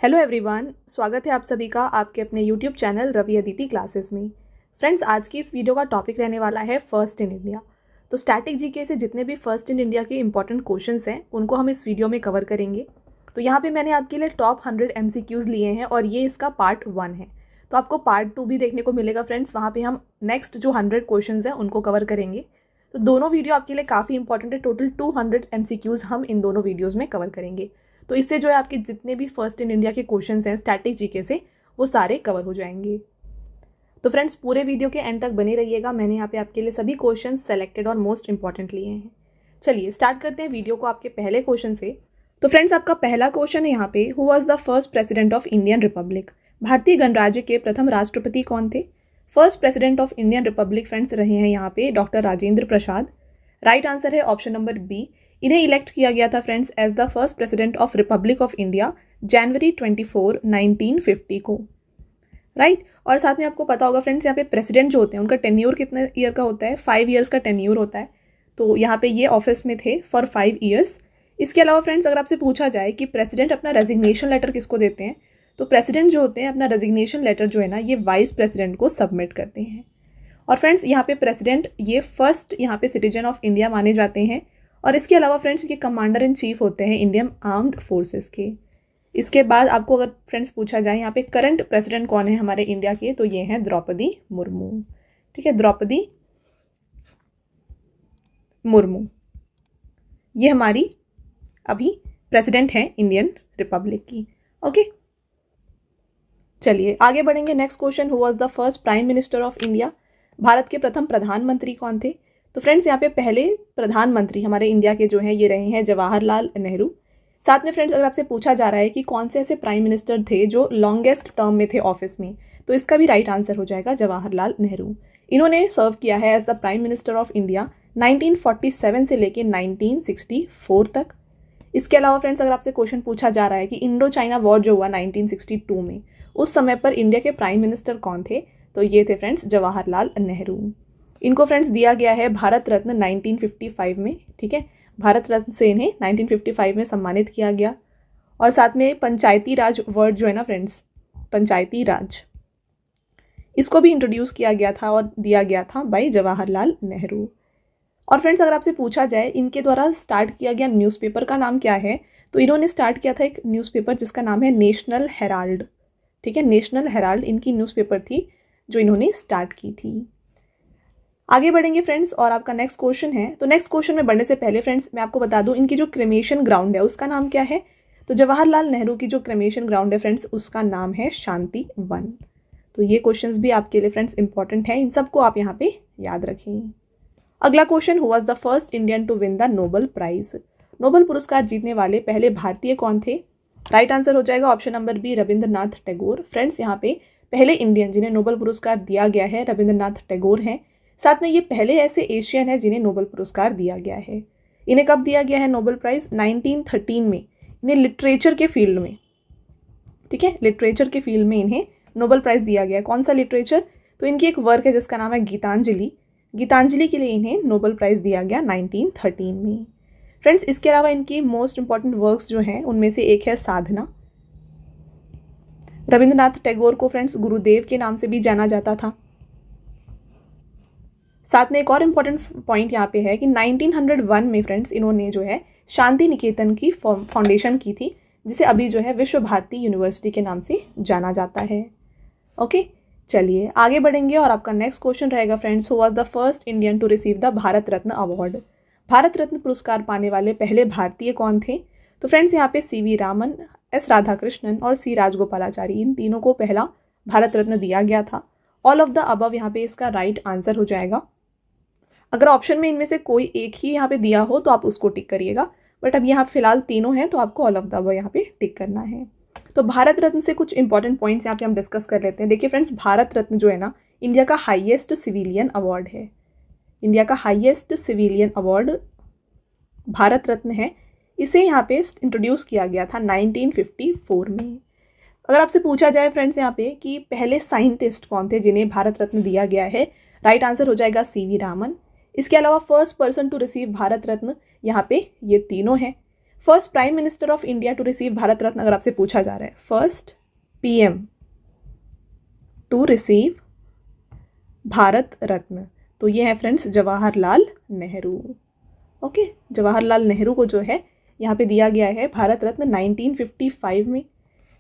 Hello everyone, स्वागत है आप सभी का आपके अपने YouTube channel Ravi Aditi classes में। फ्रेंड्स, आज की इस वीडियो का टॉपिक रहने वाला है फर्स्ट इन इंडिया। तो स्टैटिक जीके से जितने भी फर्स्ट इन इंडिया के इंपॉर्टेंट क्वेश्चंस हैं उनको हम इस वीडियो में कवर करेंगे। तो यहाँ पे मैंने आपके लिए टॉप 100 MCQs लिए हैं और ये इसका पार्ट 1 है। तो आपको पार्ट 2 भी देखने को मिलेगा फ्रेंड्स, वहाँ पर हम नेक्स्ट जो 100 क्वेश्चन हैं उनको कवर करेंगे। तो दोनों वीडियो आपके लिए काफ़ी इंपॉर्टेंट है। टोटल 200 MCQs हम इन दोनों वीडियोज़ में कवर करेंगे। तो इससे जो है आपके जितने भी फर्स्ट इन इंडिया के क्वेश्चंस हैं स्टैटिक जीके से वो सारे कवर हो जाएंगे। तो फ्रेंड्स, पूरे वीडियो के एंड तक बने रहिएगा। मैंने यहाँ पे आपके लिए सभी क्वेश्चंस सेलेक्टेड और मोस्ट इंपॉर्टेंट लिए हैं। चलिए स्टार्ट करते हैं वीडियो को आपके पहले क्वेश्चन से। तो फ्रेंड्स, आपका पहला क्वेश्चन है यहाँ पे, who was the first president of Indian republic? भारतीय गणराज्य के प्रथम राष्ट्रपति कौन थे? First president of Indian republic friends रहे हैं यहाँ पे doctor Rajendra Prasad. Right answer है ऑप्शन नंबर बी। इन्हें इलेक्ट किया गया था friends as the first president of republic of India जनवरी 24, 1950 को। राइट। और साथ में आपको पता होगा फ्रेंड्स, यहाँ पे प्रेसिडेंट जो होते हैं उनका टेन्योर कितने ईयर का होता है? 5 ईयर्स का टेन्योर होता है। तो यहाँ पे ये ऑफिस में थे फॉर 5 ईयर्स। इसके अलावा फ्रेंड्स, अगर आपसे पूछा जाए कि प्रेसिडेंट अपना रेजिग्नेशन लेटर किसको देते हैं, तो प्रेसिडेंट जो होते हैं अपना रेजिग्नेशन लेटर जो है ना ये वाइस प्रेसिडेंट को सबमिट करते हैं। और फ्रेंड्स, यहाँ पे प्रेसिडेंट ये फर्स्ट यहाँ पे सिटीजन ऑफ इंडिया माने जाते हैं। और इसके अलावा फ्रेंड्स, ये कमांडर इन चीफ होते हैं इंडियन आर्म्ड फोर्सेस के। इसके बाद आपको अगर फ्रेंड्स पूछा जाए यहाँ पे करंट प्रेसिडेंट कौन है हमारे इंडिया के, तो ये हैं द्रौपदी मुर्मू। ठीक है, द्रौपदी मुर्मू ये हमारी अभी प्रेसिडेंट हैं इंडियन रिपब्लिक की। ओके, चलिए आगे बढ़ेंगे। Next question, who was the first prime minister of India? भारत के प्रथम प्रधानमंत्री कौन थे? तो फ्रेंड्स, यहाँ पे पहले प्रधानमंत्री हमारे इंडिया के जो हैं ये रहे हैं जवाहरलाल नेहरू। साथ में फ्रेंड्स, अगर आपसे पूछा जा रहा है कि कौन से ऐसे प्राइम मिनिस्टर थे जो लॉन्गेस्ट टर्म में थे ऑफिस में, तो इसका भी राइट आंसर हो जाएगा जवाहरलाल नेहरू। इन्होंने सर्व किया है as the prime minister of India 1947 से लेके 1964 तक। इसके अलावा फ्रेंड्स, अगर आपसे क्वेश्चन पूछा जा रहा है कि इंडो चाइना वॉर जो हुआ 1962 में, उस समय पर इंडिया के प्राइम मिनिस्टर कौन थे, तो ये थे फ्रेंड्स जवाहरलाल नेहरू। इनको फ्रेंड्स दिया गया है भारत रत्न 1955 में। ठीक है, भारत रत्न से इन्हें 1955 में सम्मानित किया गया। और साथ में पंचायती राज वर्ड जो है ना फ्रेंड्स, पंचायती राज, इसको भी इंट्रोड्यूस किया गया था और दिया गया था बाय जवाहरलाल नेहरू। और फ्रेंड्स, अगर आपसे पूछा जाए इनके द्वारा स्टार्ट किया गया न्यूज़पेपर का नाम क्या है, तो इन्होंने स्टार्ट किया था एक न्यूज़पेपर जिसका नाम है नेशनल हेराल्ड। ठीक है, नेशनल हेराल्ड इनकी न्यूज़पेपर थी जो इन्होंने स्टार्ट की थी। आगे बढ़ेंगे फ्रेंड्स, और आपका नेक्स्ट क्वेश्चन है। तो नेक्स्ट क्वेश्चन में बढ़ने से पहले फ्रेंड्स, मैं आपको बता दूं इनकी जो क्रेमेशन ग्राउंड है उसका नाम क्या है। तो जवाहरलाल नेहरू की जो क्रेमेशन ग्राउंड है फ्रेंड्स उसका नाम है शांति वन। तो ये क्वेश्चंस भी आपके लिए फ्रेंड्स इंपॉर्टेंट है, इन सबको आप यहाँ पे याद रखें। अगला question, who was the first Indian to win the Nobel prize? Nobel पुरस्कार जीतने वाले पहले भारतीय कौन थे? राइट आंसर हो जाएगा option number B, Rabindranath Tagore. Friends, यहाँ पे पहले इंडियन जिन्हें नोबेल पुरस्कार दिया गया है रविंद्रनाथ टैगोर हैं। साथ में ये पहले ऐसे एशियन हैं जिन्हें नोबेल पुरस्कार दिया गया है। इन्हें कब दिया गया है नोबेल प्राइज़? 1913 में। इन्हें लिटरेचर के फील्ड में, ठीक है, लिटरेचर के फील्ड में इन्हें नोबेल प्राइज़ दिया गया है। कौन सा लिटरेचर? तो इनकी एक वर्क है जिसका नाम है गीतांजलि। गीतांजलि के लिए इन्हें नोबेल प्राइज़ दिया गया 1913 में। फ्रेंड्स, इसके अलावा इनकी मोस्ट इंपॉर्टेंट वर्क्स जो हैं उनमें से एक है साधना। रविंद्रनाथ टैगोर को फ्रेंड्स गुरुदेव के नाम से भी जाना जाता था। साथ में एक और इम्पॉर्टेंट पॉइंट यहाँ पे है कि 1901 में फ्रेंड्स इन्होंने जो है शांति निकेतन की फाउंडेशन की थी, जिसे अभी जो है विश्व भारती यूनिवर्सिटी के नाम से जाना जाता है। ओके, चलिए आगे बढ़ेंगे, और आपका नेक्स्ट क्वेश्चन रहेगा friends, who was the first Indian to receive the Bharat Ratna award? Bharat Ratna पुरस्कार पाने वाले पहले भारतीय कौन थे? तो फ्रेंड्स, यहाँ पे CV रामन, S राधाकृष्णन और C राजगोपालाचारी, इन तीनों को पहला भारत रत्न दिया गया था। ऑल ऑफ द अबव यहाँ पे इसका राइट आंसर हो जाएगा। अगर ऑप्शन में इनमें से कोई एक ही यहाँ पे दिया हो तो आप उसको टिक करिएगा, बट अब यहाँ फिलहाल तीनों हैं तो आपको ऑल ऑफ द अबव यहाँ पे टिक करना है। तो भारत रत्न से कुछ इंपॉर्टेंट पॉइंट्स यहाँ पे हम डिस्कस कर लेते हैं। देखिए फ्रेंड्स, भारत रत्न जो है ना इंडिया का हाईएस्ट सिविलियन अवार्ड है। इंडिया का हाईएस्ट सिविलियन अवार्ड भारत रत्न है। इसे यहाँ पे इंट्रोड्यूस किया गया था 1954 में। अगर आपसे पूछा जाए फ्रेंड्स यहाँ पे कि पहले साइंटिस्ट कौन थे जिन्हें भारत रत्न दिया गया है, राइट आंसर हो जाएगा CV रामन। इसके अलावा first person to receive Bharat Ratna यहाँ पे ये तीनों हैं। First prime minister of India to receive Bharat Ratna अगर आपसे पूछा जा रहा है, first PM to receive Bharat Ratna, तो ये है फ्रेंड्स जवाहरलाल नेहरू। ओके, जवाहरलाल नेहरू को जो है यहाँ पे दिया गया है भारत रत्न 1955 में।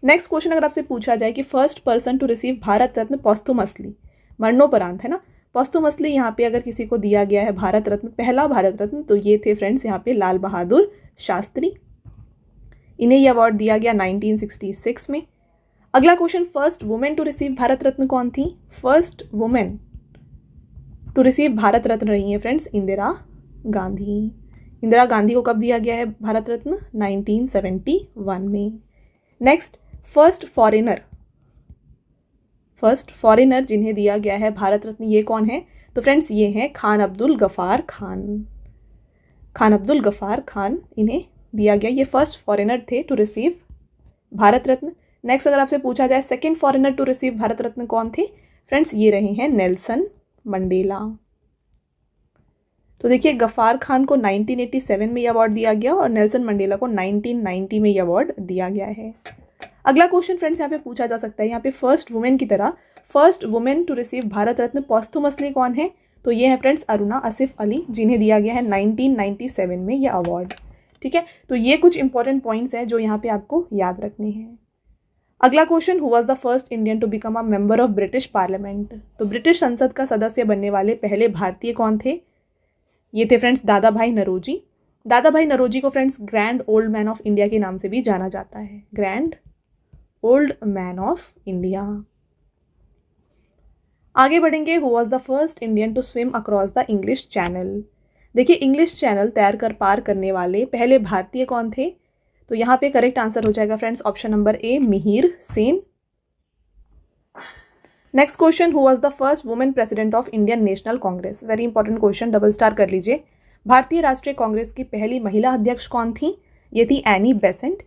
नेक्स्ट क्वेश्चन अगर आपसे पूछा जाए कि first person to receive Bharat Ratna posthumously, मरणोपरांत है ना, पॉस्थुमसली यहाँ पे अगर किसी को दिया गया है भारत रत्न, पहला भारत रत्न, तो ये थे फ्रेंड्स यहाँ पे लाल बहादुर शास्त्री। इन्हें ये अवार्ड दिया गया 1966 में। अगला क्वेश्चन, first women to receive Bharat Ratna कौन थी? First women to receive Bharat Ratna रही है फ्रेंड्स इंदिरा गांधी। इंदिरा गांधी को कब दिया गया है भारत रत्न? 1971 में। नेक्स्ट, फर्स्ट फॉरेनर जिन्हें दिया गया है भारत रत्न, ये कौन है? तो फ्रेंड्स ये हैं खान अब्दुल गफ़ार खान, इन्हें दिया गया, ये फर्स्ट फॉरेनर थे to receive Bharat Ratna. Next अगर आपसे पूछा जाए second foreigner to receive Bharat Ratna कौन थे? फ्रेंड्स ये रहे हैं नेल्सन मंडेला। तो देखिए गफ़ार खान को 1987 में ये अवार्ड दिया गया और नेल्सन मंडेला को 1990 में ये अवार्ड दिया गया है। अगला क्वेश्चन फ्रेंड्स यहाँ पे पूछा जा सकता है, यहाँ पे फर्स्ट वुमेन की तरह first women to receive Bharat Ratna posthumously कौन है? तो ये है फ्रेंड्स अरुणा आसिफ अली, जिन्हें दिया गया है 1997 में ये अवार्ड। ठीक है, तो ये कुछ इंपॉर्टेंट पॉइंट्स हैं जो यहाँ पे आपको याद रखने हैं। अगला question, who was the first Indian to become a member of British parliament? तो ब्रिटिश संसद का सदस्य बनने वाले पहले भारतीय कौन थे? ये थे फ्रेंड्स दादा भाई नौरोजी। दादा भाई नौरोजी को friends grand old man of India के नाम से भी जाना जाता है, grand old man of India. आगे बढ़ेंगे, who was the first Indian to swim across the English channel? देखिए इंग्लिश चैनल तैर कर पार करने वाले पहले भारतीय कौन थे? तो यहाँ पे करेक्ट आंसर हो जाएगा friends option number A, Mihir Sen. Next question, who was the first women president of Indian national Congress? Very important question, double star कर लीजिए। भारतीय राष्ट्रीय कांग्रेस की पहली महिला अध्यक्ष कौन थी? ये थी एनी बेसेंट।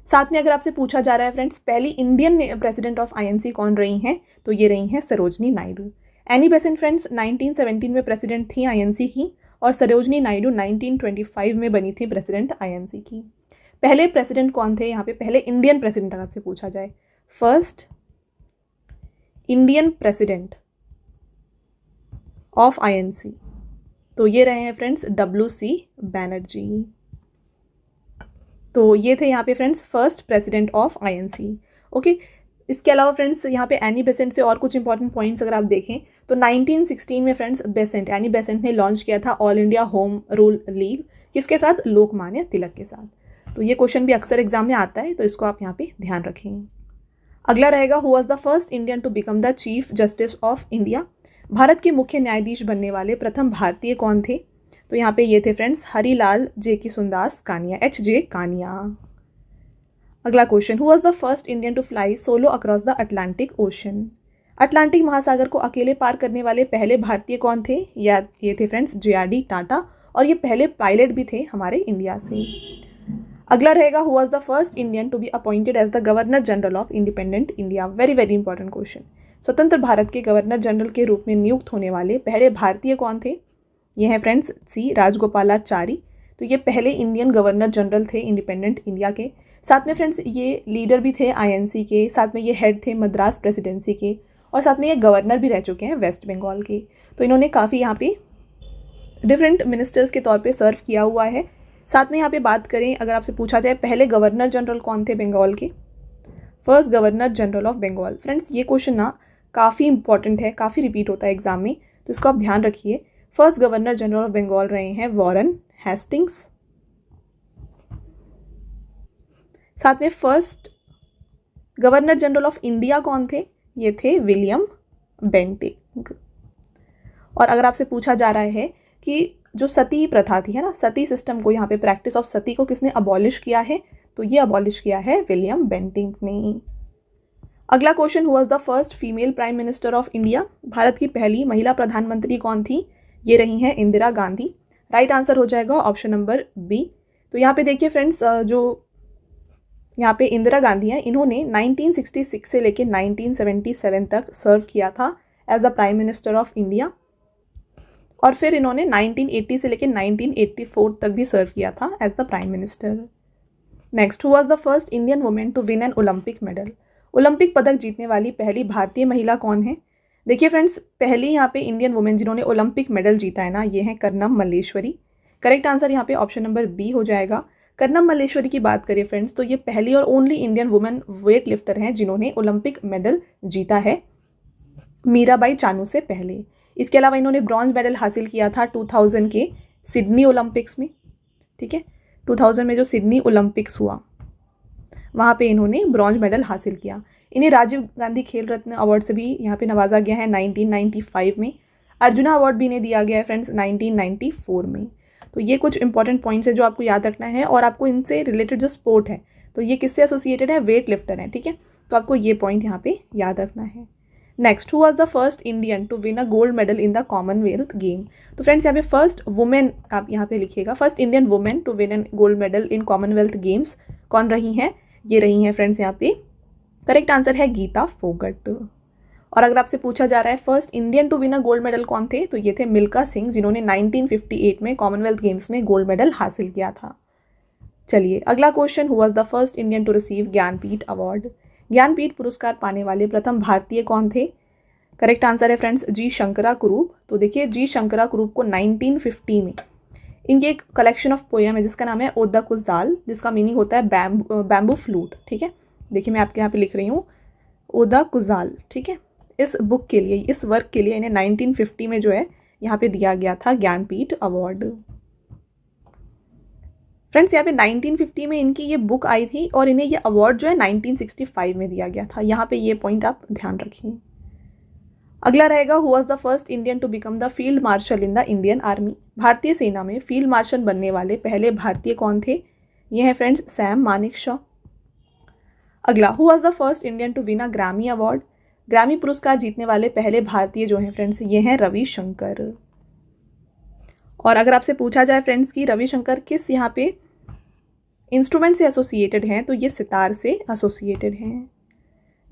साथ में अगर आपसे पूछा जा रहा है फ्रेंड्स पहली इंडियन प्रेसिडेंट ऑफ आईएनसी कौन रही हैं? तो ये रही हैं Sarojini Naidu. Annie Besant friends 1917 में प्रेसिडेंट थी आईएनसी की और सरोजनी नायडू 1925 में बनी थी प्रेसिडेंट आईएनसी की। पहले प्रेसिडेंट कौन थे यहाँ पे? पहले इंडियन प्रेसिडेंट अगर आपसे पूछा जाए, first Indian president of INC, तो ये रहे हैं फ्रेंड्स WC बैनर्जी। तो ये थे यहाँ पे friends first president of INC. Okay, इसके अलावा फ्रेंड्स यहाँ पे एनी बेसेंट से और कुछ इंपॉर्टेंट पॉइंट्स अगर आप देखें तो 1916 में फ्रेंड्स एनी बेसेंट ने लॉन्च किया था all India home rule league, किसके साथ? लोकमान्य तिलक के साथ। तो ये क्वेश्चन भी अक्सर एग्जाम में आता है, तो इसको आप यहाँ पे ध्यान रखें। अगला रहेगा, who was the first Indian to become the chief justice of India? भारत के मुख्य न्यायाधीश बनने वाले प्रथम भारतीय कौन थे? तो यहाँ पे ये थे फ्रेंड्स हरिलाल जेकिसुंदास कानिया, HJ कानिया। अगला question, who was the first Indian to fly solo across the Atlantic ocean? Atlantic महासागर को अकेले पार करने वाले पहले भारतीय कौन थे? ये थे फ्रेंड्स JRD टाटा, और ये पहले पायलट भी थे हमारे इंडिया से। अगला रहेगा, who was the first Indian to be appointed as the governor general of independent India? Very very important question. स्वतंत्र भारत के गवर्नर जनरल के रूप में नियुक्त होने वाले पहले भारतीय कौन थे? ये हैं फ्रेंड्स C राजगोपालाचारी। तो ये पहले इंडियन गवर्नर जनरल थे इंडिपेंडेंट इंडिया के। साथ में फ्रेंड्स ये लीडर भी थे आईएनसी के, साथ में ये हेड थे मद्रास प्रेसिडेंसी के, और साथ में ये गवर्नर भी रह चुके हैं वेस्ट बंगाल के। तो इन्होंने काफ़ी यहाँ पे डिफरेंट मिनिस्टर्स के तौर पे सर्व किया हुआ है। साथ में यहाँ पे बात करें, अगर आपसे पूछा जाए पहले गवर्नर जनरल कौन थे बंगाल के? First governor general of Bengal. Friends ये क्वेश्चन ना काफ़ी इंपॉर्टेंट है, काफ़ी रिपीट होता है एग्जाम में, तो इसको आप ध्यान रखिए। First governor general of Bengal रहे हैं वॉरेन हेस्टिंग्स। साथ में first governor general of India कौन थे? ये थे विलियम बेंटिंक। और अगर आपसे पूछा जा रहा है कि जो सती प्रथा थी है ना, सती सिस्टम को, यहाँ पे प्रैक्टिस ऑफ सती को किसने अबॉलिश किया है? तो ये अबॉलिश किया है विलियम बेंटिंक ने। अगला question, who was the first female prime minister of India? Bharat की पहली महिला प्रधानमंत्री कौन थी? ये रही हैं इंदिरा गांधी। राइट आंसर हो जाएगा ऑप्शन नंबर B। तो यहाँ पे देखिए फ्रेंड्स, जो यहाँ पे इंदिरा गांधी हैं, इन्होंने 1966 से लेकर 1977 तक सर्व किया था as the prime minister of India, और फिर इन्होंने 1980 से लेकर 1984 तक भी सर्व किया था as the prime minister. Next, who was the first Indian women to win an Olympic medal? Olympic पदक जीतने वाली पहली भारतीय महिला कौन है? देखिए फ्रेंड्स, पहली यहाँ पे इंडियन वुमेन जिन्होंने ओलंपिक मेडल जीता है ना, ये है कर्नम मल्लेश्वरी। करेक्ट आंसर यहाँ पे ऑप्शन नंबर बी हो जाएगा। कर्नम मल्लेश्वरी की बात करें फ्रेंड्स, तो ये पहली और only Indian women weight lifter हैं जिन्होंने ओलंपिक मेडल जीता है, मीराबाई चानू से पहले। इसके अलावा इन्होंने ब्रॉन्ज मेडल हासिल किया था 2000 के सिडनी ओलंपिक्स में। ठीक है, 2000 में जो सिडनी ओलंपिक्स हुआ वहाँ पे इन्होंने ब्रॉन्ज मेडल हासिल किया। इन्हें राजीव गांधी खेल रत्न अवार्ड से भी यहाँ पे नवाजा गया है 1995 में। अर्जुना अवार्ड भी इन्हें दिया गया है फ्रेंड्स 1994 में। तो ये कुछ इंपॉर्टेंट पॉइंट्स है जो आपको याद रखना है, और आपको इनसे रिलेटेड जो स्पोर्ट है तो ये किससे एसोसिएटेड है? वेट लिफ्टर है। ठीक है, तो आपको ये पॉइंट यहाँ पे याद रखना है। Next, who was the first Indian to win a gold medal in the Commonwealth game? तो फ्रेंड्स यहाँ पे फर्स्ट वुमेन आप यहाँ पे लिखिएगा, first Indian women to win an gold medal in Commonwealth games कौन रही हैं? ये रही हैं फ्रेंड्स यहाँ पे, करेक्ट आंसर है गीता फोगट। और अगर आपसे पूछा जा रहा है first Indian to win a gold medal कौन थे, तो ये थे मिल्खा सिंह जिन्होंने 1958 में कॉमनवेल्थ गेम्स में गोल्ड मेडल हासिल किया था। चलिए अगला question, who was the first Indian to receive Jnanpith award? Jnanpith पुरस्कार पाने वाले प्रथम भारतीय कौन थे? करेक्ट आंसर है फ्रेंड्स जी शंकरा कुरूप। तो देखिए जी शंकरा कुरूप को 1950 में इनकी एक कलेक्शन ऑफ पोयम है जिसका नाम है ओदा कुजाल, जिसका मीनिंग होता है बैम्बू फ्लूट। ठीक है, देखिए मैं आपके यहाँ पे लिख रही हूँ ओदा कुजाल। ठीक है, इस बुक के लिए, इस वर्क के लिए इन्हें 1950 में जो है यहाँ पे दिया गया था ज्ञानपीठ अवार्ड। फ्रेंड्स यहाँ पे 1950 में इनकी ये बुक आई थी और इन्हें ये अवार्ड जो है 1965 में दिया गया था। यहाँ पे ये पॉइंट आप ध्यान रखिए। अगला रहेगा, who was the first Indian to become the field marshal in the Indian army? भारतीय सेना में फील्ड मार्शल बनने वाले पहले भारतीय कौन थे? ये हैं फ्रेंड्स सैम मानेकशॉ। अगला, who was the first Indian to win a Grammy award? ग्रामी पुरस्कार जीतने वाले पहले भारतीय जो हैं फ्रेंड्स ये हैं रविशंकर। और अगर आपसे पूछा जाए फ्रेंड्स कि रविशंकर किस यहाँ पे इंस्ट्रूमेंट से एसोसिएटेड हैं, तो ये सितार से एसोसिएटेड हैं।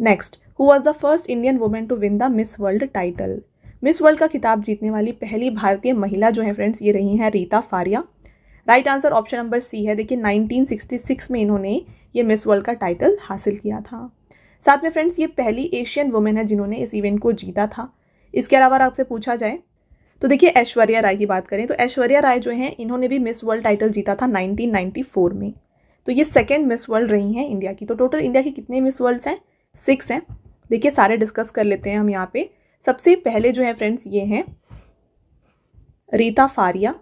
Next, who was the first Indian women to win the Miss World title? Miss World का खिताब जीतने वाली पहली भारतीय महिला जो है फ्रेंड्स ये रही हैं Reita Faria. Right answer option number C है। देखिए 1966 में इन्होंने ये मिस वर्ल्ड का टाइटल हासिल किया था। साथ में फ्रेंड्स ये पहली एशियन वुमेन है जिन्होंने इस इवेंट को जीता था। इसके अलावा आपसे पूछा जाए तो देखिए ऐश्वर्या राय की बात करें तो ऐश्वर्या राय जो हैं इन्होंने भी मिस वर्ल्ड टाइटल जीता था 1994 में। तो ये सेकेंड मिस वर्ल्ड रही हैं इंडिया की। तो टोटल इंडिया की कितने मिस वर्ल्ड्स हैं? 6 हैं। देखिए सारे डिस्कस कर लेते हैं हम यहाँ पे। सबसे पहले जो है फ्रेंड्स ये हैं रीता फारिया।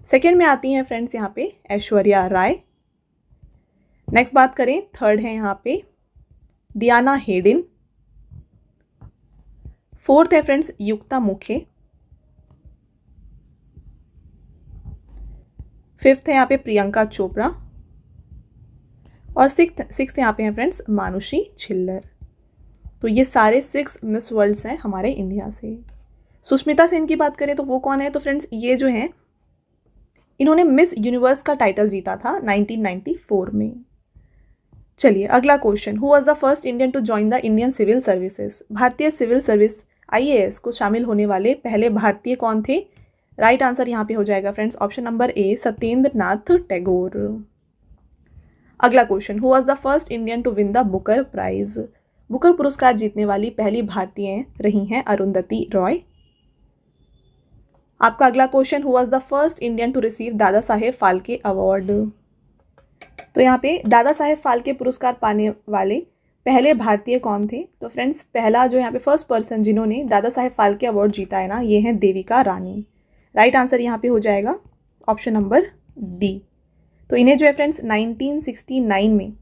सेकेंड में आती हैं फ्रेंड्स यहाँ पे ऐश्वर्या राय। नेक्स्ट बात करें, थर्ड है यहाँ पे डियाना हेडिन। फोर्थ है फ्रेंड्स युक्ता मुखे। फिफ्थ है यहाँ पे प्रियंका चोपड़ा। और सिक्स्थ यहाँ पे हैं फ्रेंड्स मानुषी छिल्लर। तो ये सारे 6 मिस वर्ल्ड्स हैं हमारे इंडिया से। सुष्मिता सेन की बात करें तो वो कौन है? तो फ्रेंड्स ये जो हैं इन्होंने मिस यूनिवर्स का टाइटल जीता था 1994 में। चलिए अगला question, who was the first Indian to join the Indian civil services? भारतीय सिविल सर्विस IAS को शामिल होने वाले पहले भारतीय कौन थे? राइट आंसर यहाँ पे हो जाएगा friends option number A Satyendra Nath Tagore. अगला question, who was the first Indian to win the Booker prize? Booker पुरस्कार जीतने वाली पहली भारतीय रही हैं अरुंधति रॉय। आपका अगला question, who was the first Indian to receive Dadasaheb Phalke award? तो यहाँ पे दादा साहेब फाल्के पुरस्कार पाने वाले पहले भारतीय कौन थे? तो फ्रेंड्स पहला जो यहाँ पे फर्स्ट पर्सन जिन्होंने दादा साहेब फाल्के अवार्ड जीता है ना, ये है देविका रानी। राइट आंसर यहाँ पे हो जाएगा ऑप्शन नंबर डी। तो इन्हें जो है फ्रेंड्स 1969 में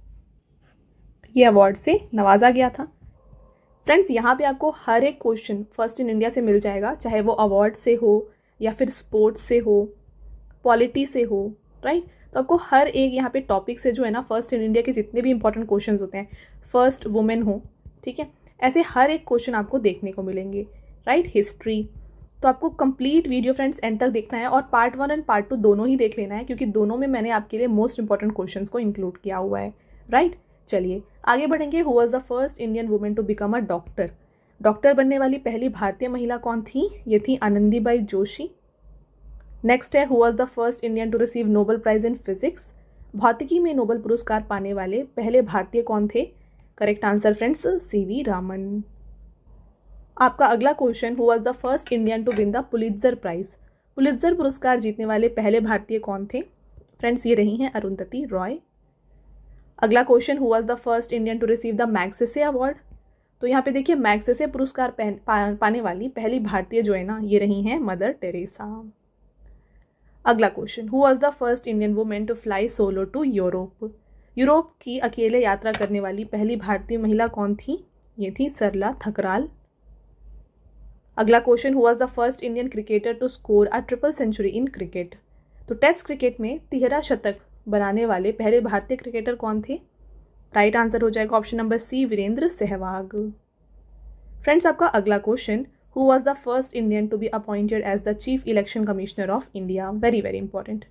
ये अवार्ड से नवाजा गया था। फ्रेंड्स यहाँ पे आपको हर एक क्वेश्चन फर्स्ट इन इंडिया से मिल जाएगा, चाहे वो अवार्ड से हो या फिर स्पोर्ट्स से हो, पॉलिटी से हो। राइट, तो आपको हर एक यहाँ पे टॉपिक से जो है ना फर्स्ट इन इंडिया के जितने भी इंपॉर्टेंट क्वेश्चंस होते हैं, फर्स्ट वुमेन हो, ठीक है, ऐसे हर एक क्वेश्चन आपको देखने को मिलेंगे। Right, history. तो आपको कंप्लीट वीडियो फ्रेंड्स एंड तक देखना है और पार्ट 1 एंड पार्ट 2 दोनों ही देख लेना है, क्योंकि दोनों में मैंने आपके लिए मोस्ट इंपॉर्टेंट क्वेश्चंस को इंक्लूड किया हुआ है। राइट, चलिए आगे बढ़ेंगे। Who was the first Indian women to become a doctor? Doctor बनने वाली पहली भारतीय महिला कौन थी? ये थी आनंदीबाई जोशी। नेक्स्ट है who was the first Indian to receive Nobel prize in physics. भौतिकी में नोबेल पुरस्कार पाने वाले पहले भारतीय कौन थे? Correct answer friends CV Raman. आपका अगला question, who was the first Indian to win the Pulitzer prize. Pulitzer पुरस्कार जीतने वाले पहले भारतीय कौन थे? फ्रेंड्स ये रही हैं अरुंधति रॉय। अगला question, who was the first Indian to receive the Magsaysay award. तो यहाँ पे देखिए मैग्सेसे पुरस्कार पाने वाली पहली भारतीय जो है ना, ये रही हैं मदर टेरेसा। अगला question, who was the first Indian women to fly solo to Europe. Europe की अकेले यात्रा करने वाली पहली भारतीय महिला कौन थी? ये थी सरला थकराल। अगला question, who was the first Indian cricketer to score a triple century in cricket. तो टेस्ट क्रिकेट में 13 शतक बनाने वाले पहले भारतीय क्रिकेटर कौन थे? राइट आंसर हो जाएगा option number C Virender Sehwag. Friends आपका अगला question, who was the first Indian to be appointed as the chief election commissioner of India. Very very important.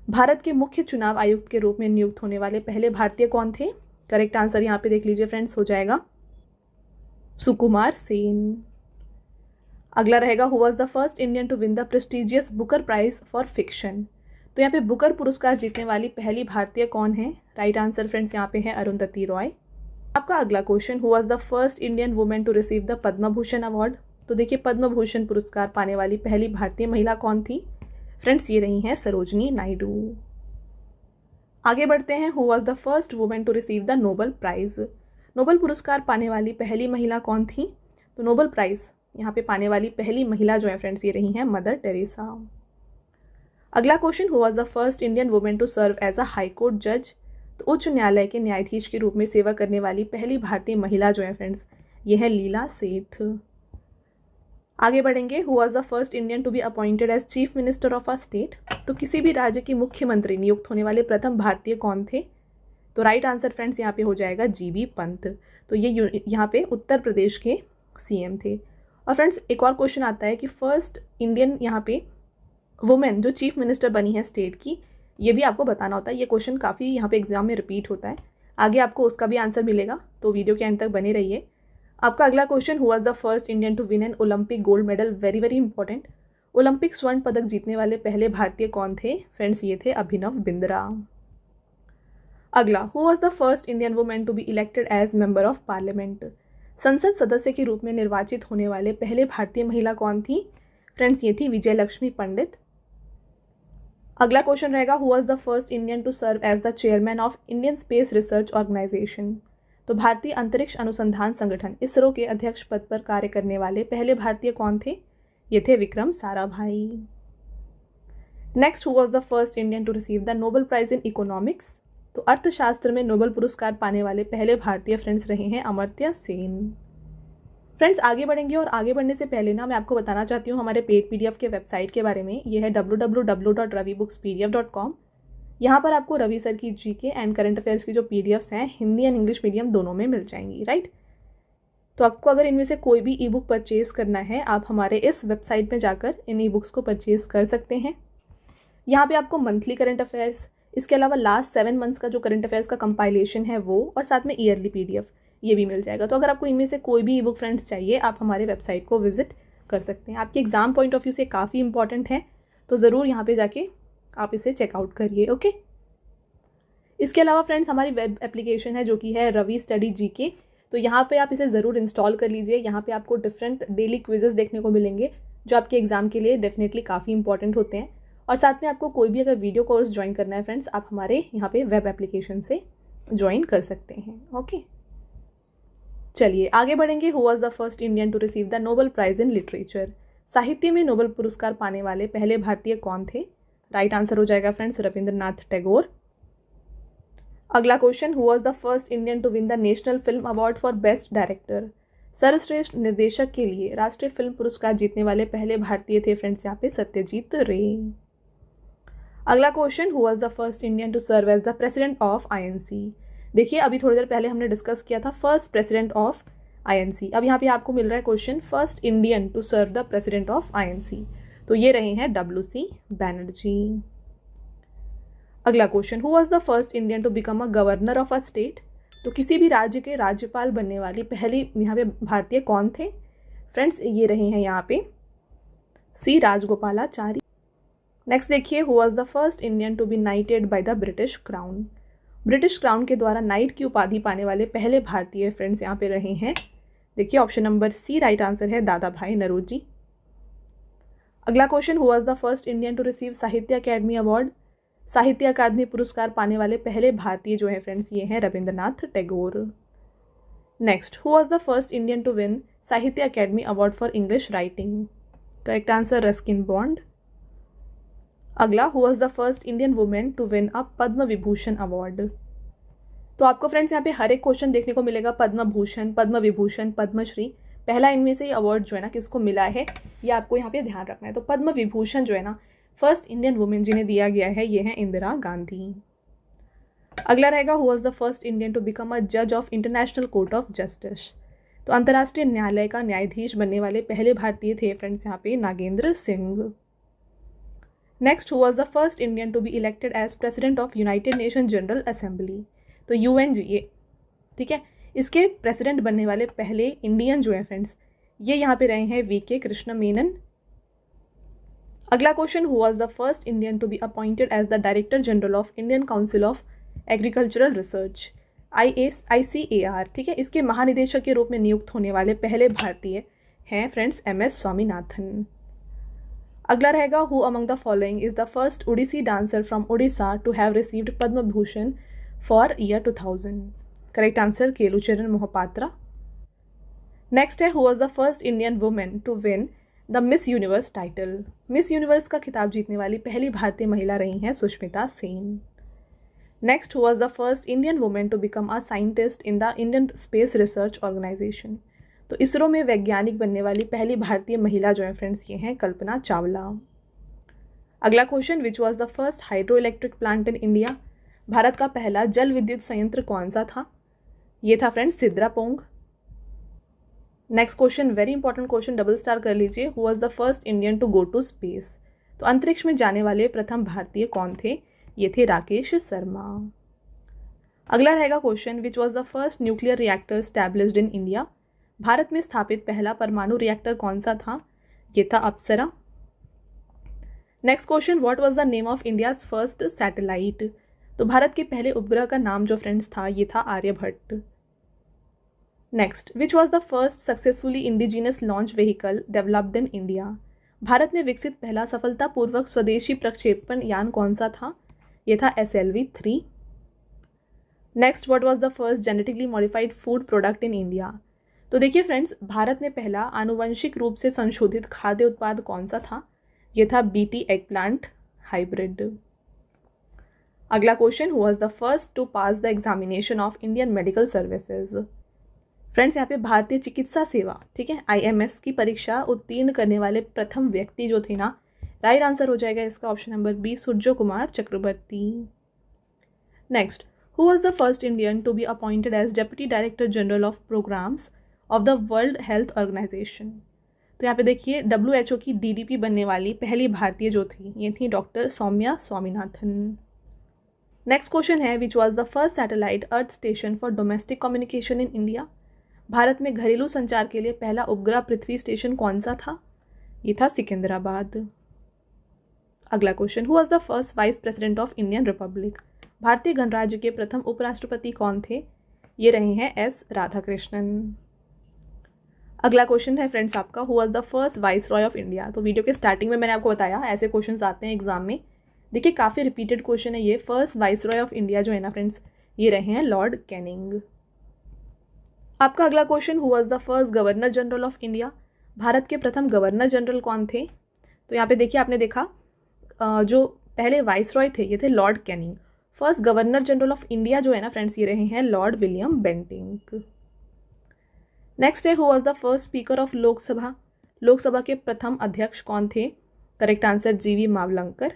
भारत के मुख्य चुनाव आयुक्त के रूप में नियुक्त होने वाले पहले भारतीय कौन थे? करेक्ट आंसर यहाँ पे देख लीजिए फ्रेंड्स, हो जाएगा सुकुमार सेन। अगला रहेगा, who was the first Indian to win the prestigious Booker prize for fiction. तो यहाँ पे बुकर पुरस्कार जीतने वाली पहली भारतीय कौन है? राइट आंसर फ्रेंड्स यहाँ पे है अरुंधति रॉय। आपका अगला question, who was the first Indian women to receive the Padma Bhushan award. तो देखिए पद्म भूषण पुरस्कार पाने वाली पहली भारतीय महिला कौन थी? फ्रेंड्स ये रही हैं सरोजनी नायडू। आगे बढ़ते हैं, who was the first women to receive the Nobel prize. Nobel पुरस्कार पाने वाली पहली महिला कौन थी? तो नोबेल प्राइज यहाँ पे पाने वाली पहली महिला जो है फ्रेंड्स, ये रही हैं मदर टेरेसा। अगला question, who was the first Indian women to serve as a high court जज। तो उच्च न्यायालय के न्यायाधीश के रूप में सेवा करने वाली पहली भारतीय महिला जो है फ्रेंड्स, ये है लीला सेठ। आगे बढ़ेंगे, who was the first Indian to be appointed as chief minister of a state. तो किसी भी राज्य के मुख्यमंत्री नियुक्त होने वाले प्रथम भारतीय कौन थे? तो राइट आंसर फ्रेंड्स यहाँ पे हो जाएगा GB पंत। तो ये यहाँ पे उत्तर प्रदेश के CM थे। और फ्रेंड्स एक और क्वेश्चन आता है कि फर्स्ट इंडियन यहाँ पे वुमेन जो चीफ मिनिस्टर बनी है स्टेट की, ये भी आपको बताना होता है। ये क्वेश्चन काफ़ी यहाँ पे एग्जाम में रिपीट होता है, आगे आपको उसका भी आंसर मिलेगा, तो वीडियो के एंड तक बने रहिए। आपका अगला question, who was the first Indian to win an Olympic gold medal. Very very important. Olympic स्वर्ण पदक जीतने वाले पहले भारतीय कौन थे? फ्रेंड्स ये थे अभिनव बिंद्रा। अगला, who was the first Indian women to be elected as member of parliament. संसद सदस्य के रूप में निर्वाचित होने वाले पहले भारतीय महिला कौन थी? फ्रेंड्स ये थी विजय लक्ष्मी पंडित। अगला क्वेश्चन रहेगा, who was the first Indian to serve as the chairman of Indian space Research Organisation. तो भारतीय अंतरिक्ष अनुसंधान संगठन इसरो के अध्यक्ष पद पर कार्य करने वाले पहले भारतीय कौन थे? ये थे Vikram Sarabhai. Next, who was the first Indian to receive the Nobel prize in economics. तो अर्थशास्त्र में नोबेल पुरस्कार पाने वाले पहले भारतीय फ्रेंड्स रहे हैं अमर्त्य सेन। फ्रेंड्स आगे बढ़ेंगे, और आगे बढ़ने से पहले ना मैं आपको बताना चाहती हूँ हमारे पेड PDF के वेबसाइट के बारे में। ये है www.ravibookspdf.com। यहाँ पर आपको रवि सर की GK एंड करंट अफेयर्स की जो PDFs हैं हिंदी एंड इंग्लिश मीडियम दोनों में मिल जाएंगी, राइट। तो आपको अगर इनमें से कोई भी ई-बुक परचेज करना है, आप हमारे इस वेबसाइट में जाकर इन ई-बुक्स को परचेज कर सकते हैं। यहाँ पे आपको मंथली करंट अफेयर्स, इसके अलावा लास्ट 7 मंथ्स का जो करंट अफेयर्स का कंपाइलेशन है वो, और साथ में ईयरली PDF ये भी मिल जाएगा। तो अगर आपको इनमें से कोई भी ई-बुक फ्रेंड्स चाहिए, आप हमारे वेबसाइट को विजिट कर सकते हैं। आपके एग्जाम पॉइंट ऑफ व्यू से काफ़ी इंपॉर्टेंट है, तो ज़रूर यहाँ पे जाके आप इसे चेकआउट करिए, ओके। इसके अलावा फ्रेंड्स हमारी वेब एप्लीकेशन है जो कि है रवि स्टडी GK। तो यहाँ पे आप इसे ज़रूर इंस्टॉल कर लीजिए। यहाँ पे आपको डिफरेंट डेली क्विजेस देखने को मिलेंगे जो आपके एग्जाम के लिए डेफिनेटली काफ़ी इंपॉर्टेंट होते हैं। और साथ में आपको कोई भी अगर वीडियो कोर्स ज्वाइन करना है फ्रेंड्स, आप हमारे यहाँ पे वेब एप्लीकेशन से ज्वाइन कर सकते हैं, ओके। चलिए आगे बढ़ेंगे। Who was the first Indian to receive the Nobel prize in literature. साहित्य में नोबेल पुरस्कार पाने वाले पहले भारतीय कौन थे? राइट आंसर हो जाएगा फ्रेंड्स रविंद्रनाथ टैगोर। अगला question, who was the first Indian to win the national film award for best director. सर्वश्रेष्ठ निर्देशक के लिए राष्ट्रीय फिल्म पुरस्कार जीतने वाले पहले भारतीय थे फ्रेंड्स यहाँ पे सत्यजीत रे। अगला question, who was the first Indian to serve as the president of INC। देखिए अभी थोड़ी देर पहले हमने डिस्कस किया था फर्स्ट प्रेसिडेंट ऑफ INC। अब यहाँ पे आपको मिल रहा है question, first Indian to serve the president of INC। तो ये रहे हैं WC बैनर्जी। अगला question, who was the first Indian to become a governor of a state. तो किसी भी राज्य के राज्यपाल बनने वाली पहली यहाँ पे भारतीय कौन थे? फ्रेंड्स ये रहे हैं यहाँ पे C राजगोपालाचारी। नेक्स्ट देखिए, who was the first Indian to be knighted by the British crown. British crown के द्वारा नाइट की उपाधि पाने वाले पहले भारतीय फ्रेंड्स यहाँ पे रहे हैं। देखिए option number C right answer है, दादा भाई नौरोजी। अगला question, who was the first Indian to receive Sahitya academy award. Sahitya Akademi पुरस्कार पाने वाले पहले भारतीय जो है फ्रेंड्स ये हैं Rabindranath Tagore. Next, who was the first Indian to win Sahitya academy award for English writing. Correct answer Ruskin Bond. अगला, who was the first Indian women to win a Padma Vibhushan award. तो आपको फ्रेंड्स यहाँ पे हर एक क्वेश्चन देखने को मिलेगा पद्म भूषण, पद्म विभूषण, पद्मश्री। पहला इनमें से ये अवार्ड जो है ना किसको मिला है ये आपको यहाँ पे ध्यान रखना है। तो पद्म विभूषण जो है ना फर्स्ट इंडियन वुमेन जिन्हें दिया गया है ये है इंदिरा गांधी। अगला रहेगा, who was the first Indian to become a जज of international court of justice. तो अंतर्राष्ट्रीय न्यायालय का न्यायाधीश बनने वाले पहले भारतीय थे फ्रेंड्स यहाँ पे Nagendra Singh. Next, who was the first Indian to be elected as president of United Nation General Assembly. तो UNGA, ठीक है, इसके प्रेसिडेंट बनने वाले पहले इंडियन जो है फ्रेंड्स ये यहाँ पे रहे हैं VK कृष्ण मेनन। अगला question, who was the first Indian to be appointed as the director general of Indian Council of Agricultural Research ICAR, ठीक है, इसके महानिदेशक के रूप में नियुक्त होने वाले पहले भारतीय हैं फ्रेंड्स MS स्वामीनाथन। अगला रहेगा, who among the following is the first Odissi dancer from Odisha to have received Padma Bhushan for year 2000। Correct answer Kelucharan Mohapatra. Next है, who was the first Indian women to win the miss universe title. Miss universe का खिताब जीतने वाली पहली भारतीय महिला रही हैं Sushmita Sen. Next, who was the first Indian women to become a scientist in the Indian space Research Organisation. तो इसरो में वैज्ञानिक बनने वाली पहली भारतीय महिला जो है फ्रेंड्स ये हैं कल्पना चावला। अगला क्वेश्चन, विच was the first hydro electric plant in India. भारत का पहला जल विद्युत संयंत्र कौन सा था। ये था फ्रेंड्स सिद्रापोंग। Next question, very important question, double star कर लीजिए, who was the first Indian to go to space. तो अंतरिक्ष में जाने वाले प्रथम भारतीय कौन थे, ये थे राकेश शर्मा। अगला रहेगा question, which was the first nuclear reactor established in India. भारत में स्थापित पहला परमाणु रिएक्टर कौन सा था, ये था Apsara. Next question, what was the name of India's first satellite. तो भारत के पहले उपग्रह का नाम जो फ्रेंड्स था ये था Aryabhata. Next, which was the first successfully indigenous launch vehicle developed in India. भारत में विकसित पहला सफलतापूर्वक स्वदेशी प्रक्षेपण यान कौन सा था, ये था SLV-3। Next, what was the first genetically modified food product in India. तो देखिए फ्रेंड्स, भारत में पहला आनुवंशिक रूप से संशोधित खाद्य उत्पाद कौन सा था, ये था BT एग प्लांट हाइब्रिड। अगला question, who was the first to pass the examination of Indian medical services. Friends यहाँ पे भारतीय चिकित्सा सेवा, ठीक है, IMS की परीक्षा उत्तीर्ण करने वाले प्रथम व्यक्ति जो थे ना, राइट आंसर हो जाएगा इसका option number B Surya Kumar Chakravarti. Next, who was the first Indian to be appointed as deputy director general of programmes of the World Health Organisation. तो यहाँ पे देखिए WHO की DDP बनने वाली पहली भारतीय जो थी ये थी doctor Soumya Swaminathan. Next question है, which was the first satellite earth station for domestic communication in India. भारत में घरेलू संचार के लिए पहला उपग्रह पृथ्वी स्टेशन कौन सा था, ये था सिकंदराबाद। अगला question, who was the first vice president of Indian republic. भारतीय गणराज्य के प्रथम उपराष्ट्रपति कौन थे, ये रहे हैं S राधाकृष्णन। अगला क्वेश्चन है फ्रेंड्स आपका, who was the first vice Roy of India. तो वीडियो के स्टार्टिंग में मैंने आपको बताया ऐसे क्वेश्चंस आते हैं एग्जाम में। देखिए काफ़ी रिपीटेड क्वेश्चन है ये। First vice Roy of India जो है ना फ्रेंड्स ये रहे हैं लॉर्ड कैनिंग। आपका अगला question, who was the first governor general of India. भारत के प्रथम गवर्नर जनरल कौन थे। तो यहाँ पे देखिए आपने देखा जो पहले वाइस रॉय थे ये थे Lord Canning. First governor general of India जो है ना फ्रेंड्स ये रहे हैं लॉर्ड विलियम बेंटिंक। नेक्स्ट है, who was the first speaker of Lok Sabha. Lok Sabha के प्रथम अध्यक्ष कौन थे, correct answer GV Mavalankar.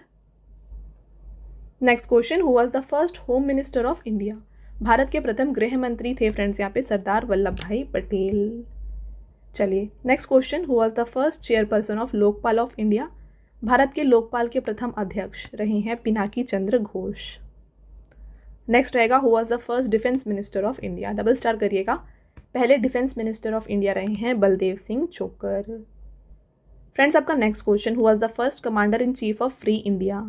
Next question, who was the first home minister of India. भारत के प्रथम गृह मंत्री थे फ्रेंड्स यहाँ पे सरदार वल्लभ भाई पटेल। चलिए next question, who was the first chairperson of Lokpal of India. भारत के लोकपाल के प्रथम अध्यक्ष रहे हैं पिनाकी चंद्र घोष। नेक्स्ट रहेगा, who was the first defence minister of India. Double star करिएगा, पहले डिफेंस मिनिस्टर ऑफ इंडिया रहे हैं बलदेव सिंह चोकर। फ्रेंड्स आपका next question, who was the first commander in chief of free India?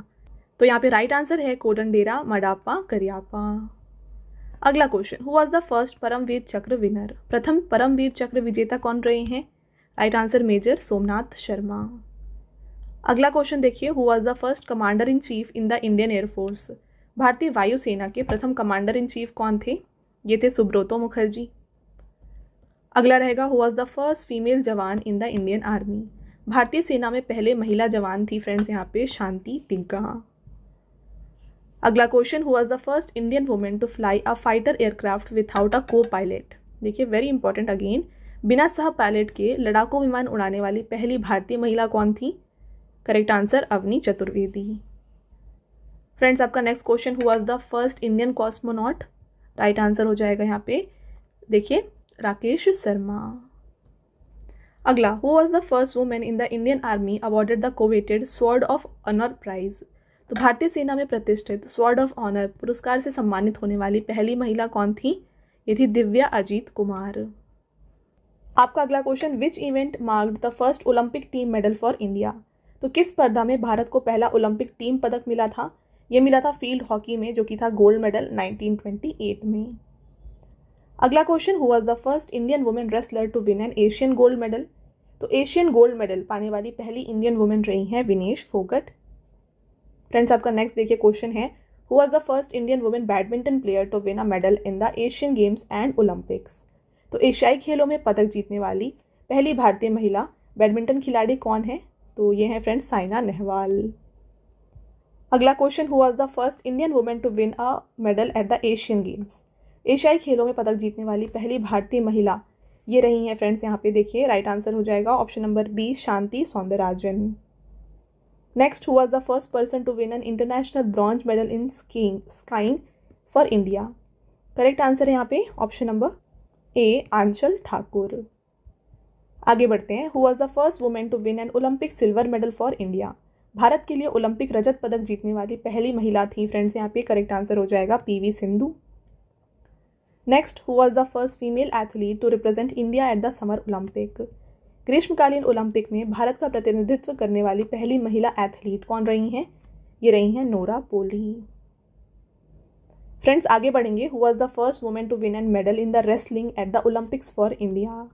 तो यहाँ पे राइट आंसर है कोदंडेरा मडाप्पा करियाप्पा। अगला question, who was the first Paramvir Chakra winner? प्रथम परमवीर चक्र विजेता कौन रहे हैं? Right answer major Somnath Sharma. अगला क्वेश्चन देखिए, who was the first commander in chief in the Indian Air Force? भारतीय वायुसेना के प्रथम कमांडर इन चीफ कौन थे? ये थे सुब्रतो मुखर्जी। अगला रहेगा, who was the first female जवान इन द इंडियन आर्मी? भारतीय सेना में पहले महिला जवान थी फ्रेंड्स यहाँ पे शांति तिग्गा। अगला question, who was the first Indian women to fly a fighter aircraft without a copilot? देखिए वेरी इंपॉर्टेंट अगेन, बिना सह पायलट के लड़ाकू विमान उड़ाने वाली पहली भारतीय महिला कौन थी? Correct answer Avani Chaturvedi. Friends आपका next question, who was the first Indian cosmonaut? Right answer हो जाएगा यहाँ पे देखिए राकेश शर्मा। अगला, who was the first women in the Indian army awarded the coveted sword of honour prize? तो भारतीय सेना में प्रतिष्ठित स्वॉर्ड ऑफ ऑनर पुरस्कार से सम्मानित होने वाली पहली महिला कौन थी? ये थी दिव्या अजीत कुमार। आपका अगला क्वेश्चन, which event marked the first Olympic team medal for India? तो किस स्पर्धा में भारत को पहला ओलंपिक टीम पदक मिला था? ये मिला था फील्ड हॉकी में, जो कि था गोल्ड मेडल 1928 में। अगला question, who was the first Indian women wrestler to win an Asian gold medal? तो एशियन गोल्ड मेडल पाने वाली पहली इंडियन वुमेन रही हैं विनेश फोगट। फ्रेंड्स आपका नेक्स्ट देखिए क्वेश्चन है, who was the first Indian women badminton player to win a medal in the Asian games and Olympics? तो एशियाई खेलों में पदक जीतने वाली पहली भारतीय महिला बैडमिंटन खिलाड़ी कौन है? तो ये है फ्रेंड्स साइना नेहवाल। अगला question, who was the first Indian women to win a medal at the Asian games? एशियाई खेलों में पदक जीतने वाली पहली भारतीय महिला ये रही हैं फ्रेंड्स यहाँ पे देखिए राइट आंसर हो जाएगा option number B Shanti Soundarajan. Next, who was the first person to win an international bronze medal in skiing for India? Correct answer है यहाँ पे option number A Aanchal Thakur. आगे बढ़ते हैं, who was the first women to win an Olympic silver medal for India? भारत के लिए Olympic रजत पदक जीतने वाली पहली महिला थी फ्रेंड्स यहाँ पे करेक्ट आंसर हो जाएगा पीवी सिंधु। Next, who was the first female athlete to represent India at the summer Olympic? ग्रीष्मकालीन ओलंपिक में भारत का प्रतिनिधित्व करने वाली पहली महिला एथलीट कौन रही हैं? ये रही हैं नोरा पोली। फ्रेंड्स आगे बढ़ेंगे, who was the first women to win an medal in the wrestling at the Olympics for India?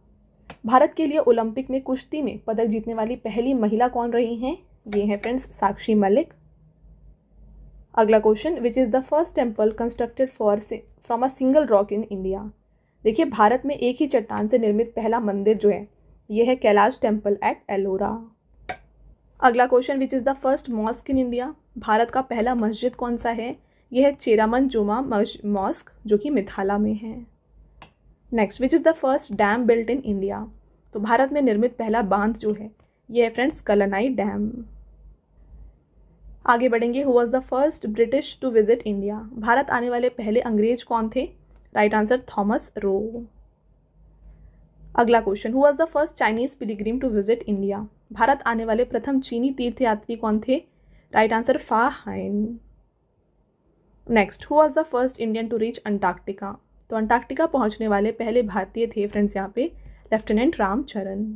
भारत के लिए ओलंपिक में कुश्ती में पदक जीतने वाली पहली महिला कौन रही हैं? ये है फ्रेंड्स साक्षी मलिक। अगला क्वेश्चन, which is the first temple constructed from a single rock in India? देखिए भारत में एक ही चट्टान से निर्मित पहला मंदिर जो है ये है कैलाश टेम्पल एट एलोरा। अगला क्वेश्चन, which is the first mosque in India? भारत का पहला मस्जिद कौन सा है? यह है चेरामन जुमा मॉस्क जो कि मिथाला में है। Next, which is the first dam built in India? तो भारत में निर्मित पहला बांध जो है ये है फ्रेंड्स कलनाई डैम। आगे बढ़ेंगे, who was the first British to visit India? भारत आने वाले पहले अंग्रेज कौन थे? Right answer Thomas Roe. अगला question, who was the first Chinese pilgrim to visit India? भारत आने वाले प्रथम चीनी तीर्थयात्री कौन थे? Right answer Fa Hien. Next, who was the first Indian to reach Antarctica? तो अंटार्कटिका पहुंचने वाले पहले भारतीय थे फ्रेंड्स यहाँ पे लेफ्टिनेंट रामचरण।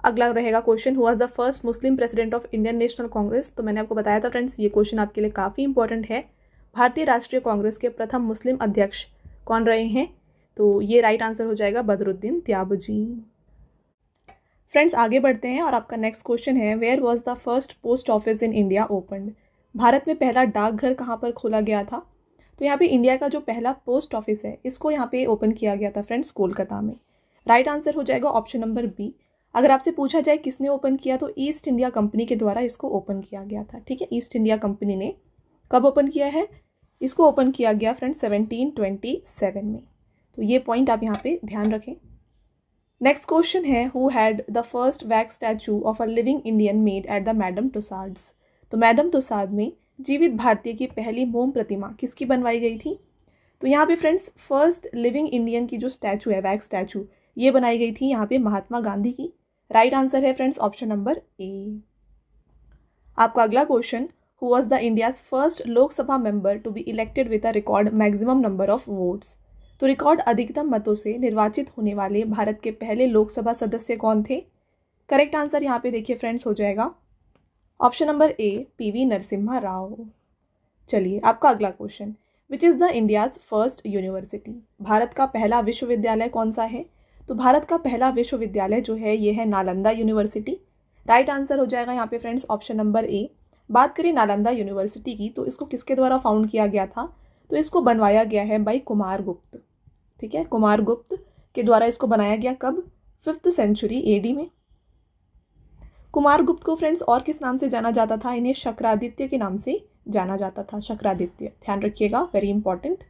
अगला रहेगा question, who was the first Muslim president of Indian national Congress? तो मैंने आपको बताया था फ्रेंड्स ये क्वेश्चन आपके लिए काफ़ी इंपॉर्टेंट है। भारतीय राष्ट्रीय कांग्रेस के प्रथम मुस्लिम अध्यक्ष कौन रहे हैं? तो ये राइट आंसर हो जाएगा बदरुद्दीन त्याबजी। फ्रेंड्स आगे बढ़ते हैं और आपका नेक्स्ट क्वेश्चन है, where was the first post office in India opened? भारत में पहला डाकघर कहाँ पर खोला गया था? तो यहाँ पे इंडिया का जो पहला पोस्ट ऑफिस है इसको यहाँ पे ओपन किया गया था फ्रेंड्स कोलकाता में। राइट आंसर हो जाएगा ऑप्शन नंबर बी। अगर आपसे पूछा जाए किसने ओपन किया तो ईस्ट इंडिया कंपनी के द्वारा इसको ओपन किया गया था। ठीक है, ईस्ट इंडिया कंपनी ने कब ओपन किया है? इसको ओपन किया गया फ्रेंड्स 1727 में। तो ये पॉइंट आप यहाँ पे ध्यान रखें। नेक्स्ट क्वेश्चन है, who had the first wax statue of a living Indian made at the Madame Tussauds? तो मैडम तुसाद में जीवित भारतीय की पहली मोम प्रतिमा किसकी बनवाई गई थी? तो यहाँ पे फ्रेंड्स फर्स्ट लिविंग इंडियन की जो स्टैचू है वैक्स स्टैचू ये बनाई गई थी यहाँ पे महात्मा गांधी की। राइट आंसर है फ्रेंड्स ऑप्शन नंबर ए। आपका अगला question, who was the India's first Lok Sabha member to be elected with a record maximum number of votes? तो रिकॉर्ड अधिकतम मतों से निर्वाचित होने वाले भारत के पहले लोकसभा सदस्य कौन थे? करेक्ट आंसर यहाँ पे देखिए फ्रेंड्स हो जाएगा ऑप्शन नंबर ए पीवी नरसिम्हा राव। चलिए आपका अगला क्वेश्चन, which is the India's first university? Bharat का पहला विश्वविद्यालय कौन सा है? तो भारत का पहला विश्वविद्यालय जो है ये है नालंदा यूनिवर्सिटी। राइट आंसर हो जाएगा यहाँ पे फ्रेंड्स ऑप्शन नंबर ए। बात करें नालंदा यूनिवर्सिटी की तो इसको किसके द्वारा फाउंड किया गया था? तो इसको बनवाया गया है बाई कुमारगुप्त। ठीक है, कुमारगुप्त के द्वारा इसको बनाया गया। कब? 5th सेंचुरी AD में। कुमारगुप्त को फ्रेंड्स और किस नाम से जाना जाता था? इन्हें शक्रादित्य के नाम से जाना जाता था। शक्रादित्य, ध्यान रखिएगा, वेरी इंपॉर्टेंट।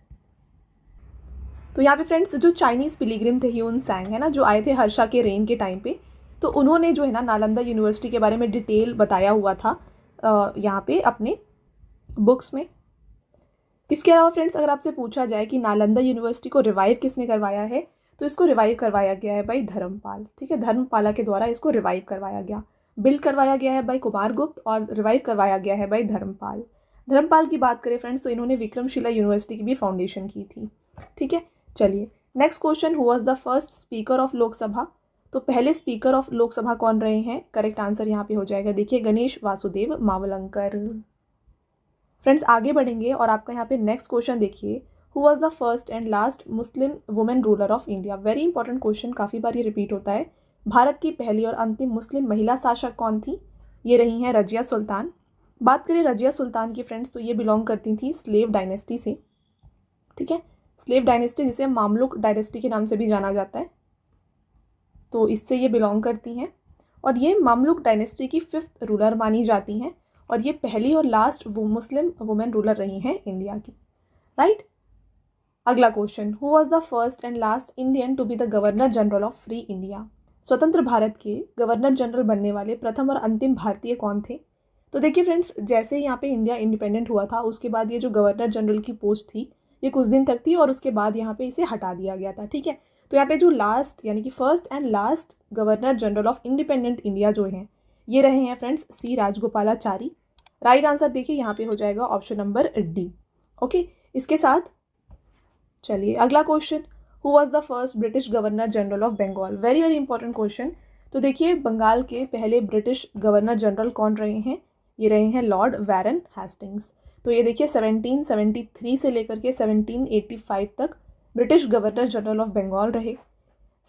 तो यहाँ पे फ्रेंड्स जो चाइनीज़ पिलीग्रिम थे ह्यून सैंग है ना, जो आए थे हर्षा के रेन के टाइम पे, तो उन्होंने जो है ना नालंदा यूनिवर्सिटी के बारे में डिटेल बताया हुआ था यहाँ पे अपने बुक्स में। इसके अलावा फ्रेंड्स अगर आपसे पूछा जाए कि नालंदा यूनिवर्सिटी को रिवाइव किसने करवाया है, तो इसको रिवाइव करवाया गया है भाई धर्मपाल। ठीक है, धर्मपाला के द्वारा इसको रिवाइव करवाया गया। बिल्ड करवाया गया है भाई कुमारगुप्त और रिवाइव करवाया गया है भाई धर्मपाल। धर्मपाल की बात करें फ्रेंड्स तो इन्होंने विक्रमशिला यूनिवर्सिटी की भी फाउंडेशन की थी। ठीक है, चलिए next question, who was the first speaker of Lok Sabha? तो पहले स्पीकर ऑफ लोकसभा कौन रहे हैं? करेक्ट आंसर यहाँ पे हो जाएगा देखिए गणेश वासुदेव मावलंकर। फ्रेंड्स आगे बढ़ेंगे और आपका यहाँ पे नेक्स्ट क्वेश्चन देखिए, who was the first and last Muslim women ruler of India? Very important question, काफ़ी बार ये रिपीट होता है। भारत की पहली और अंतिम मुस्लिम महिला शासक कौन थी? ये रही हैं रजिया सुल्तान। बात करें रजिया सुल्तान की फ्रेंड्स तो ये बिलोंग करती थी स्लेव डायनेस्टी से। ठीक है, स्लेव डायनेस्टी जिसे मामलुक डायनेस्टी के नाम से भी जाना जाता है, तो इससे ये बिलोंग करती हैं और ये मामलुक डायनेस्टी की 5th रूलर मानी जाती हैं और ये पहली और लास्ट मुस्लिम वुमेन रूलर रही हैं इंडिया की। राइट, अगला question, who was the first and last Indian to be the governor general of free India? स्वतंत्र भारत के गवर्नर जनरल बनने वाले प्रथम और अंतिम भारतीय कौन थे? तो देखिए फ्रेंड्स जैसे ही यहाँ पे इंडिया इंडिपेंडेंट हुआ था उसके बाद ये जो गवर्नर जनरल की पोस्ट थी ये कुछ दिन तक थी और उसके बाद यहाँ पे इसे हटा दिया गया था। ठीक है, तो यहाँ पे जो लास्ट यानी कि first and last governor general of independent India जो हैं ये रहे हैं friends C Rajagopalachari. Right answer देखिए यहाँ पे हो जाएगा ऑप्शन नंबर D। ओके, इसके साथ चलिए अगला question, who was the first British governor general of Bengal? Very very important question. तो देखिए बंगाल के पहले ब्रिटिश गवर्नर जनरल कौन रहे हैं? ये रहे हैं लॉर्ड वारन हेस्टिंग्स। तो ये देखिए 1773 से लेकर के 1785 तक British governor general of Bengal रहे।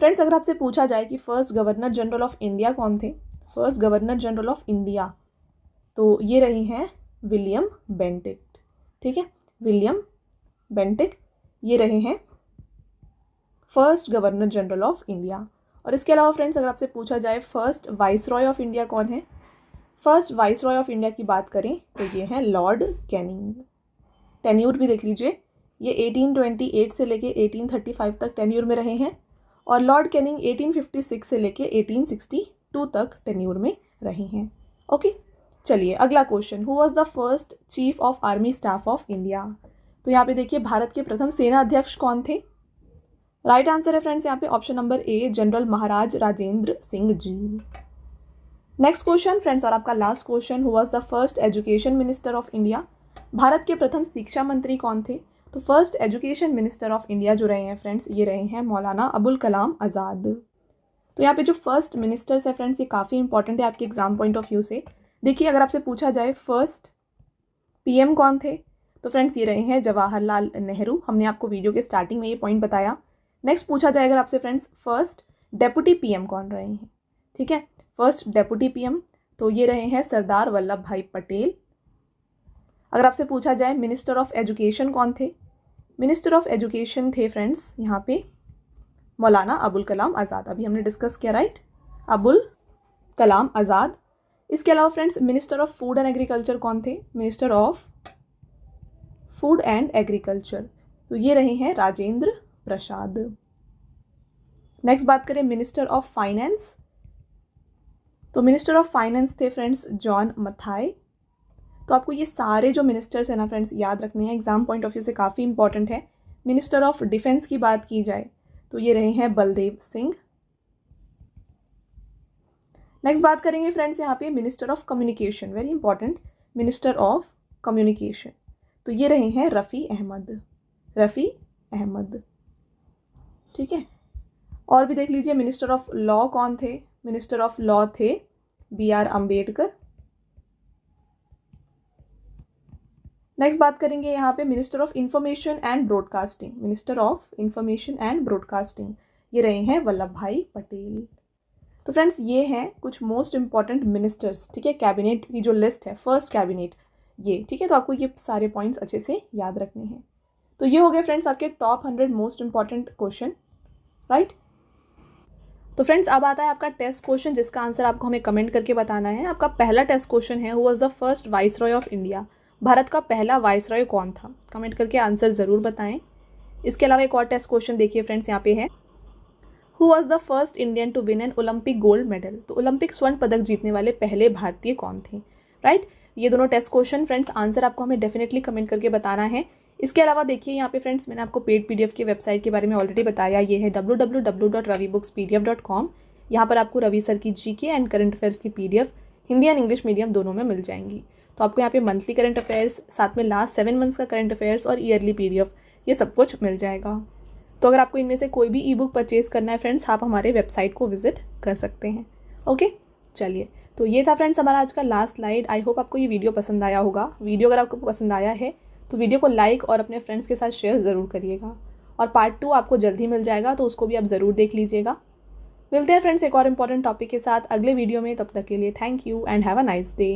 फ्रेंड्स अगर आपसे पूछा जाए कि first governor general of India कौन थे? First governor general of India तो ये रहे हैं विलियम बेंटिक। ठीक है, विलियम बेंटिक ये रहे हैं first governor general of India. और इसके अलावा फ्रेंड्स अगर आपसे पूछा जाए फर्स्ट वाइसरॉय ऑफ इंडिया कौन है? फर्स्ट वाइसरॉय ऑफ इंडिया की बात करें तो ये हैं लॉर्ड कैनिंग। टेन्यूर भी देख लीजिए, ये 1828 से लेके 1835 तक टेन्यूर में रहे हैं और लॉर्ड कैनिंग 1856 से लेके 1862 तक टेन्यूर में रहे हैं। ओके, चलिए अगला question, who was the first chief of army staff of India? तो यहाँ पे देखिए भारत के प्रथम सेना अध्यक्ष कौन थे? राइट आंसर है फ्रेंड्स यहाँ पे option number A general Maharaj Rajendra Singh ji. Next question friends और आपका last question, who was the first education minister of India? भारत के प्रथम शिक्षा मंत्री कौन थे? तो first education minister of India जो रहे हैं फ्रेंड्स ये रहे हैं मौलाना अबुल कलाम आज़ाद। तो यहाँ पे जो फर्स्ट मिनिस्टर्स है फ्रेंड्स ये काफ़ी इंपॉर्टेंट है आपके एग्जाम पॉइंट ऑफ व्यू से। देखिए अगर आपसे पूछा जाए फर्स्ट PM कौन थे तो फ्रेंड्स ये रहे हैं जवाहरलाल नेहरू। हमने आपको वीडियो के स्टार्टिंग में ये पॉइंट बताया। नेक्स्ट पूछा जाए अगर आपसे फ्रेंड्स फर्स्ट डेप्यूटी PM कौन रहे हैं? ठीक है, फर्स्ट डेप्यूटी PM तो ये रहे हैं सरदार वल्लभ भाई पटेल। अगर आपसे पूछा जाए मिनिस्टर ऑफ एजुकेशन कौन थे? मिनिस्टर ऑफ एजुकेशन थे फ्रेंड्स यहाँ पे मौलाना अबुल कलाम आज़ाद। अभी हमने डिस्कस किया, राइट, अबुल कलाम आज़ाद। इसके अलावा friends minister of food and agriculture कौन थे? Minister of food and agriculture तो ये रहे हैं राजेंद्र प्रसाद। नेक्स्ट बात करें मिनिस्टर ऑफ फाइनेंस, तो मिनिस्टर ऑफ फाइनेंस थे फ्रेंड्स जॉन मथाई। तो आपको ये सारे जो मिनिस्टर्स हैं ना फ्रेंड्स याद रखने हैं, एग्जाम पॉइंट ऑफ व्यू से काफ़ी इंपॉर्टेंट है। मिनिस्टर ऑफ डिफेंस की बात की जाए तो ये रहे हैं बलदेव सिंह। नेक्स्ट बात करेंगे फ्रेंड्स यहाँ पे minister of communication, very important, minister of communication तो ये रहे हैं रफ़ी अहमद। ठीक है, और भी देख लीजिए मिनिस्टर ऑफ लॉ कौन थे? मिनिस्टर ऑफ लॉ थे BR अम्बेडकर। नेक्स्ट बात करेंगे यहाँ पे minister of information and broadcasting. Minister of information and broadcasting ये रहे हैं वल्लभ भाई पटेल। तो फ्रेंड्स ये हैं कुछ मोस्ट इंपॉर्टेंट मिनिस्टर्स, ठीक है, कैबिनेट की जो लिस्ट है, फर्स्ट कैबिनेट ये, ठीक है। तो आपको ये सारे पॉइंट्स अच्छे से याद रखने हैं। तो ये हो गए फ्रेंड्स आपके top 100 most important question, right. तो फ्रेंड्स अब आता है आपका टेस्ट क्वेश्चन जिसका आंसर आपको हमें कमेंट करके बताना है। आपका पहला टेस्ट क्वेश्चन है, who was the first viceroy of India. भारत का पहला वाइसरॉय कौन था? कमेंट करके आंसर ज़रूर बताएं। इसके अलावा एक और टेस्ट क्वेश्चन देखिए फ्रेंड्स यहाँ पे है, who was the first Indian to win an Olympic gold medal. तो ओलंपिक स्वर्ण पदक जीतने वाले पहले भारतीय कौन थे, राइट। ये दोनों टेस्ट क्वेश्चन फ्रेंड्स आंसर आपको हमें डेफिनेटली कमेंट करके बताना है। इसके अलावा देखिए यहाँ पे फ्रेंड्स मैंने आपको पेड PDF की वेबसाइट के बारे में ऑलरेडी बताया, ये है www.ravibookspdf.com। यहाँ पर आपको रवि सर की GK एंड करंट अफेयर्स की PDF Hindi and English medium दोनों में मिल जाएंगी। तो आपको यहाँ पे मंथली करंट अफेयर्स, साथ में लास्ट 7 मंथ्स का करंट अफेयर्स और ईयरली PDF ये सब कुछ मिल जाएगा। तो अगर आपको इनमें से कोई भी ई-बुक परचेज करना है फ्रेंड्स, आप हमारे वेबसाइट को विजिट कर सकते हैं। ओके, चलिए, तो ये था फ्रेंड्स हमारा आज का लास्ट स्लाइड। आई होप आपको ये वीडियो पसंद आया होगा। वीडियो अगर आपको पसंद आया है तो वीडियो को लाइक और अपने फ्रेंड्स के साथ शेयर ज़रूर करिएगा। और पार्ट 2 आपको जल्दी मिल जाएगा, तो उसको भी आप ज़रूर देख लीजिएगा। मिलते हैं फ्रेंड्स एक और इम्पॉर्टेंट टॉपिक के साथ अगले वीडियो में। तब तक के लिए thank you and have a nice day.